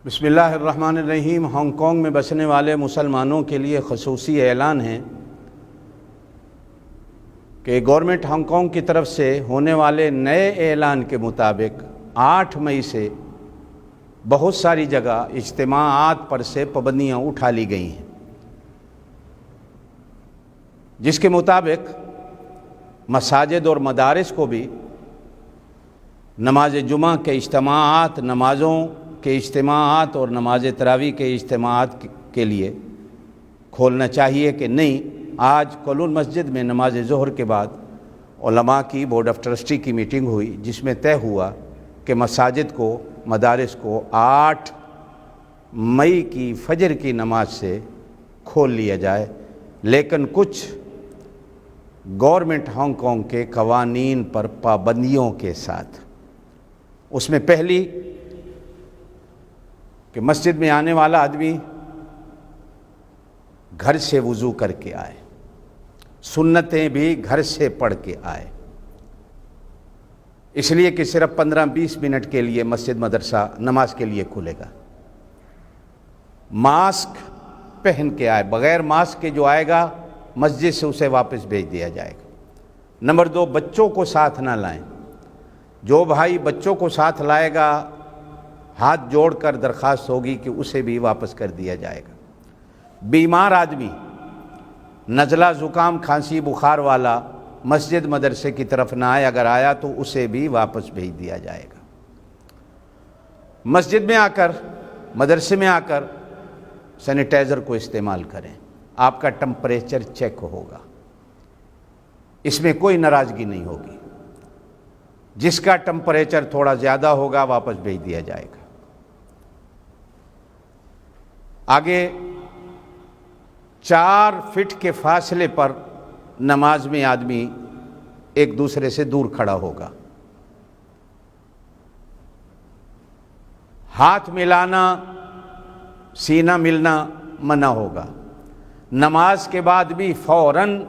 بسم اللہ الرحمن الرحیم۔ ہانگ کانگ میں بسنے والے مسلمانوں کے لیے خصوصی اعلان ہے کہ گورنمنٹ ہانگ کانگ کی طرف سے ہونے والے نئے اعلان کے مطابق 8 مئی سے بہت ساری جگہ اجتماعات پر سے پابندیاں اٹھا لی گئی ہیں، جس کے مطابق مساجد اور مدارس کو بھی نماز جمعہ کے اجتماعات، نمازوں کے اجتماعات اور نماز تراویح کے اجتماعات کے لیے کھولنا چاہیے کہ نہیں۔ آج کولون مسجد میں نماز ظہر کے بعد علماء کی بورڈ آف ٹرسٹی کی میٹنگ ہوئی، جس میں طے ہوا کہ مساجد کو، مدارس کو 8 مئی کی فجر کی نماز سے کھول لیا جائے، لیکن کچھ گورنمنٹ ہانگ کانگ کے قوانین پر پابندیوں کے ساتھ۔ اس میں پہلی کہ مسجد میں آنے والا آدمی گھر سے وضو کر کے آئے، سنتیں بھی گھر سے پڑھ کے آئے، اس لیے کہ صرف 15-20 منٹ کے لیے مسجد مدرسہ نماز کے لیے کھلے گا۔ ماسک پہن کے آئے، بغیر ماسک کے جو آئے گا مسجد سے اسے واپس بھیج دیا جائے گا۔ نمبر 2، بچوں کو ساتھ نہ لائیں۔ جو بھائی بچوں کو ساتھ لائے گا، ہاتھ جوڑ کر درخواست ہوگی کہ اسے بھی واپس کر دیا جائے گا۔ بیمار آدمی، نزلہ، زکام، کھانسی، بخار والا مسجد مدرسے کی طرف نہ آئے، اگر آیا تو اسے بھی واپس بھیج دیا جائے گا۔ مسجد میں آ کر، مدرسے میں آ کر سینیٹائزر کو استعمال کریں، آپ کا ٹمپریچر چیک ہوگا، اس میں کوئی ناراضگی نہیں ہوگی۔ جس کا ٹمپریچر تھوڑا زیادہ ہوگا واپس بھیج دیا جائے گا۔ آگے 4 فٹ کے فاصلے پر نماز میں آدمی ایک دوسرے سے دور کھڑا ہوگا۔ ہاتھ ملانا، سینہ ملنا منع ہوگا۔ نماز کے بعد بھی فوراً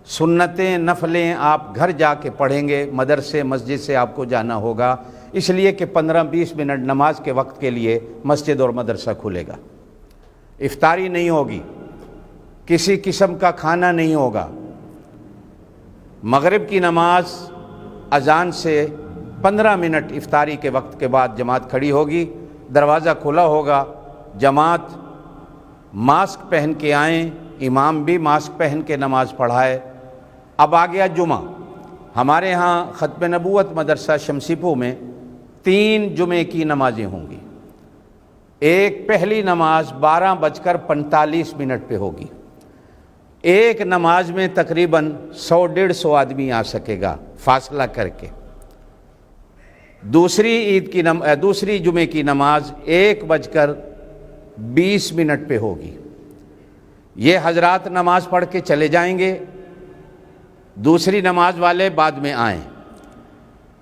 سنتیں، نفلیں آپ گھر جا کے پڑھیں گے، مدرسے، مسجد سے آپ کو جانا ہوگا، اس لیے کہ 15-20 منٹ نماز کے وقت کے لیے مسجد اور مدرسہ کھلے گا۔ افطاری نہیں ہوگی، کسی قسم کا کھانا نہیں ہوگا۔ مغرب کی نماز اذان سے 15 منٹ افطاری کے وقت کے بعد جماعت کھڑی ہوگی، دروازہ کھلا ہوگا، جماعت ماسک پہن کے آئیں، امام بھی ماسک پہن کے نماز پڑھائے۔ اب آ گیا جمعہ۔ ہمارے ہاں ختم نبوت مدرسہ شمسی پور میں 3 جمعے کی نمازیں ہوں گی۔ ایک پہلی نماز 12:45 پہ ہوگی۔ ایک نماز میں تقریباً 100-150 آدمی آ سکے گا فاصلہ کر کے۔ دوسری جمعے کی نماز 1:20 پہ ہوگی۔ یہ حضرات نماز پڑھ کے چلے جائیں گے، دوسری نماز والے بعد میں آئیں۔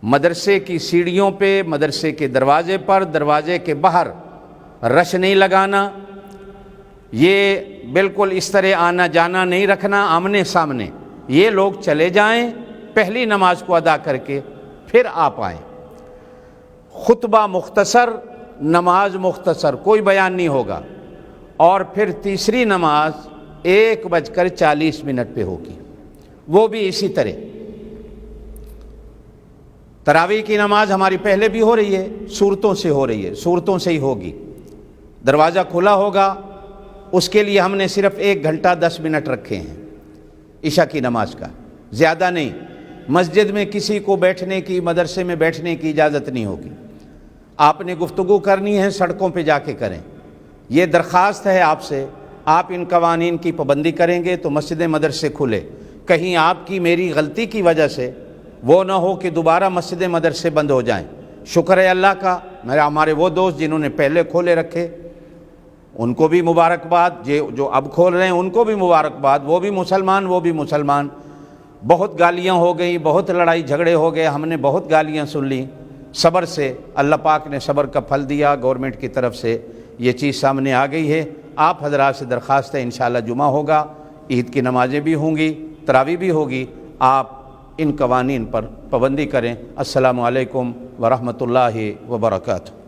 مدرسے کی سیڑھیوں پہ، مدرسے کے دروازے پر، دروازے کے باہر رش نہیں لگانا، یہ بالکل اس طرح آنا جانا نہیں رکھنا آمنے سامنے۔ یہ لوگ چلے جائیں، پہلی نماز کو ادا کر کے پھر آپ آئیں۔ خطبہ مختصر، نماز مختصر، کوئی بیان نہیں ہوگا، اور پھر تیسری نماز 1:40 پہ ہوگی، وہ بھی اسی طرح۔ تراویح کی نماز ہماری پہلے بھی ہو رہی ہے، سورتوں سے ہو رہی ہے، سورتوں سے ہی ہوگی۔ دروازہ کھلا ہوگا، اس کے لیے ہم نے صرف 1 گھنٹہ 10 منٹ رکھے ہیں عشاء کی نماز کا، زیادہ نہیں۔ مسجد میں کسی کو بیٹھنے کی، مدرسے میں بیٹھنے کی اجازت نہیں ہوگی۔ آپ نے گفتگو کرنی ہے سڑکوں پہ جا کے کریں۔ یہ درخواست ہے آپ سے، آپ ان قوانین کی پابندی کریں گے تو مسجد مدرسے کھلے۔ کہیں آپ کی میری غلطی کی وجہ سے وہ نہ ہو کہ دوبارہ مسجد مدرسے بند ہو جائیں۔ شکر ہے اللہ کا، ہمارے وہ دوست جنہوں نے پہلے کھولے رکھے ان کو بھی مبارکباد، جو اب کھول رہے ہیں ان کو بھی مبارکباد، وہ بھی مسلمان۔ بہت گالیاں ہو گئی، بہت لڑائی جھگڑے ہو گئے، ہم نے بہت گالیاں سن لی، صبر سے اللہ پاک نے صبر کا پھل دیا، گورنمنٹ کی طرف سے یہ چیز سامنے آ گئی ہے۔ آپ حضرات سے درخواست ہے، انشاءاللہ جمعہ ہوگا، عید کی نمازیں بھی ہوں گی، تراویح بھی ہوگی، آپ ان قوانین پر پابندی کریں۔ السلام علیکم ورحمۃ اللہ وبرکاتہ۔